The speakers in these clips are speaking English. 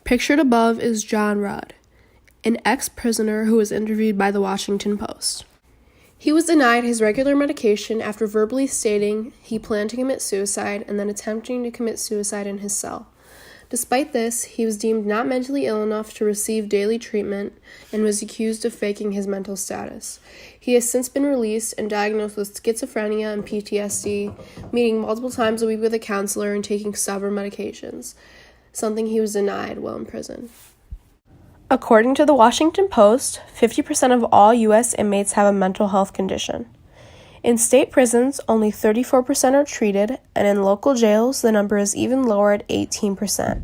Pictured above is John Rudd, an ex-prisoner who was interviewed by the Washington Post. He was denied his regular medication after verbally stating he planned to commit suicide and then attempting to commit suicide in his cell. Despite this, he was deemed not mentally ill enough to receive daily treatment and was accused of faking his mental status. He has since been released and diagnosed with schizophrenia and PTSD, meeting multiple times a week with a counselor and taking several medications, something he was denied while in prison. According to the Washington Post, 50% of all U.S. inmates have a mental health condition. In state prisons, only 34% are treated, and in local jails, the number is even lower at 18%.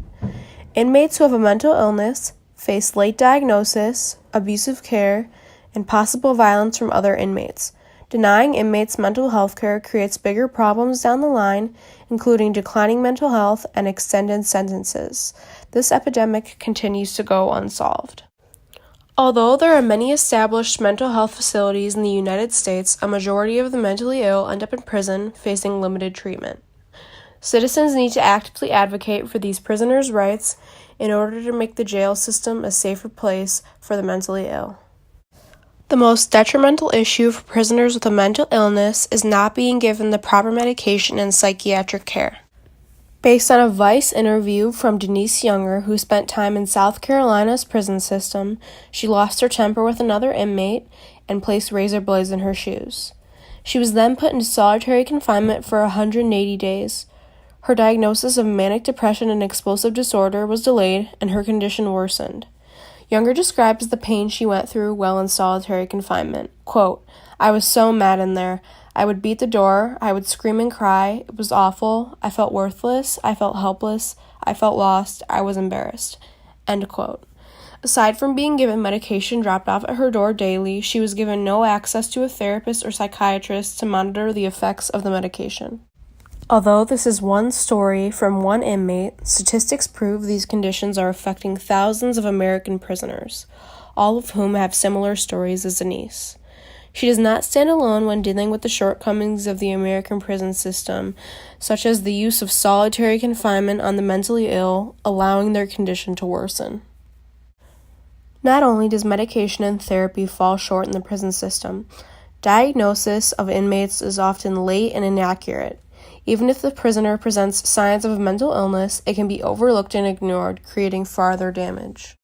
Inmates who have a mental illness face late diagnosis, abusive care, and possible violence from other inmates. Denying inmates mental health care creates bigger problems down the line, including declining mental health and extended sentences. This epidemic continues to go unsolved. Although there are many established mental health facilities in the United States, a majority of the mentally ill end up in prison facing limited treatment. Citizens need to actively advocate for these prisoners' rights in order to make the jail system a safer place for the mentally ill. The most detrimental issue for prisoners with a mental illness is not being given the proper medication and psychiatric care. Based on a Vice interview from Denise Younger, who spent time in South Carolina's prison system, she lost her temper with another inmate and placed razor blades in her shoes. She was then put into solitary confinement for 180 days. Her diagnosis of manic depression and explosive disorder was delayed, and her condition worsened. Younger describes the pain she went through while in solitary confinement. Quote, "I was so mad in there. I would beat the door, I would scream and cry, it was awful, I felt worthless, I felt helpless, I felt lost, I was embarrassed." End quote. Aside from being given medication dropped off at her door daily, she was given no access to a therapist or psychiatrist to monitor the effects of the medication. Although this is one story from one inmate, statistics prove these conditions are affecting thousands of American prisoners, all of whom have similar stories as Denise. She does not stand alone when dealing with the shortcomings of the American prison system, such as the use of solitary confinement on the mentally ill, allowing their condition to worsen. Not only does medication and therapy fall short in the prison system, diagnosis of inmates is often late and inaccurate. Even if the prisoner presents signs of a mental illness, it can be overlooked and ignored, creating farther damage.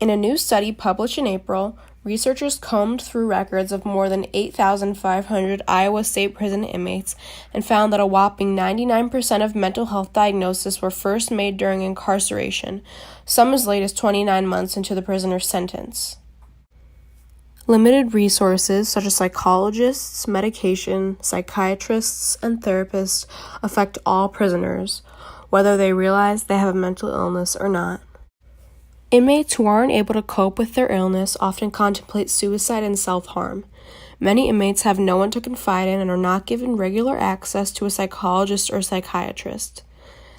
In a new study published in April, researchers combed through records of more than 8,500 Iowa State prison inmates and found that a whopping 99% of mental health diagnoses were first made during incarceration, some as late as 29 months into the prisoner's sentence. Limited resources such as psychologists, medication, psychiatrists, and therapists affect all prisoners, whether they realize they have a mental illness or not. Inmates who aren't able to cope with their illness often contemplate suicide and self-harm. Many inmates have no one to confide in and are not given regular access to a psychologist or psychiatrist.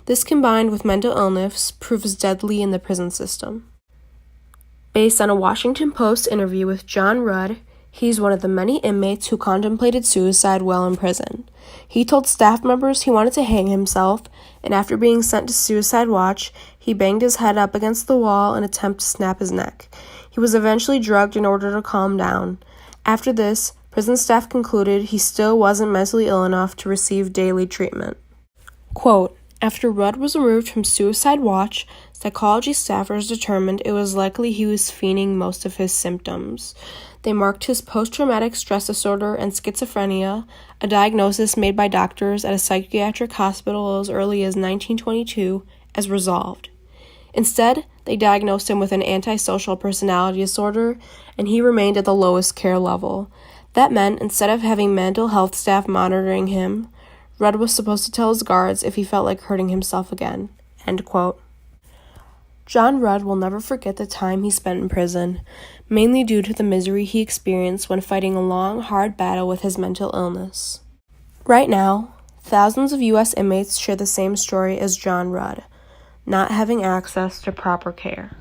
This, combined with mental illness, proves deadly in the prison system. Based on a Washington Post interview with John Rudd, he's one of the many inmates who contemplated suicide while in prison. He told staff members he wanted to hang himself, and after being sent to suicide watch, he banged his head up against the wall in an attempt to snap his neck. He was eventually drugged in order to calm down. After this, prison staff concluded he still wasn't mentally ill enough to receive daily treatment. Quote, "After Rudd was removed from suicide watch, psychology staffers determined it was likely he was feigning most of his symptoms. They marked his post-traumatic stress disorder and schizophrenia, a diagnosis made by doctors at a psychiatric hospital as early as 1922, as resolved. Instead, they diagnosed him with an antisocial personality disorder, and he remained at the lowest care level. That meant instead of having mental health staff monitoring him, Rudd was supposed to tell his guards if he felt like hurting himself again." End quote. John Rudd will never forget the time he spent in prison, mainly due to the misery he experienced when fighting a long, hard battle with his mental illness. Right now, thousands of U.S. inmates share the same story as John Rudd, not having access to proper care.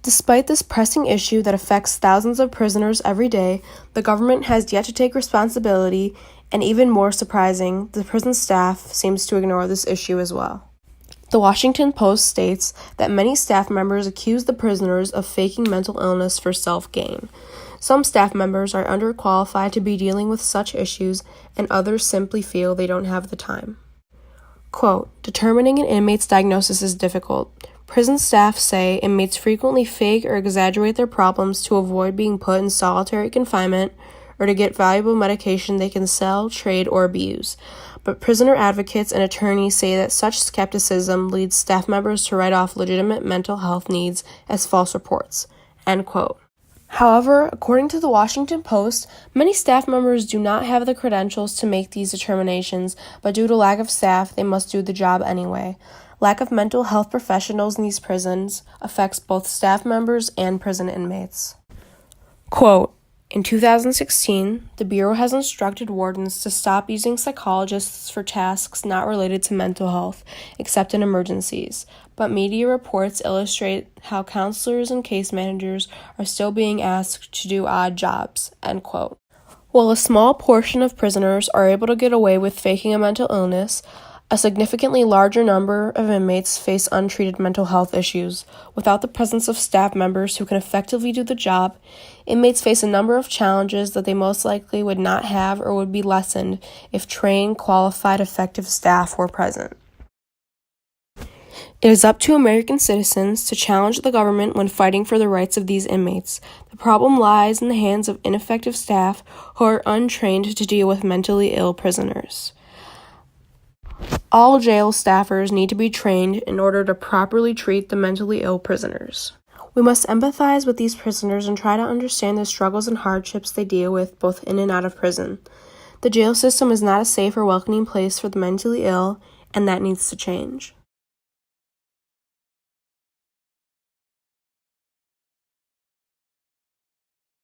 Despite this pressing issue that affects thousands of prisoners every day, the government has yet to take responsibility, and even more surprising, the prison staff seems to ignore this issue as well. The Washington Post states that many staff members accuse the prisoners of faking mental illness for self-gain. Some staff members are underqualified to be dealing with such issues, and others simply feel they don't have the time. Quote, determining an inmate's diagnosis is difficult. Prison staff say inmates frequently fake or exaggerate their problems to avoid being put in solitary confinement or to get valuable medication they can sell, trade, or abuse. But prisoner advocates and attorneys say that such skepticism leads staff members to write off legitimate mental health needs as false reports. End quote. However, according to the Washington Post, many staff members do not have the credentials to make these determinations, but due to lack of staff, they must do the job anyway. Lack of mental health professionals in these prisons affects both staff members and prison inmates. Quote, in 2016, the Bureau has instructed wardens to stop using psychologists for tasks not related to mental health, except in emergencies, but media reports illustrate how counselors and case managers are still being asked to do odd jobs, end quote. While a small portion of prisoners are able to get away with faking a mental illness, a significantly larger number of inmates face untreated mental health issues. Without the presence of staff members who can effectively do the job, inmates face a number of challenges that they most likely would not have or would be lessened if trained, qualified, effective staff were present. It is up to American citizens to challenge the government when fighting for the rights of these inmates. The problem lies in the hands of ineffective staff who are untrained to deal with mentally ill prisoners. All jail staffers need to be trained in order to properly treat the mentally ill prisoners. We must empathize with these prisoners and try to understand the struggles and hardships they deal with both in and out of prison. The jail system is not a safe or welcoming place for the mentally ill, and that needs to change.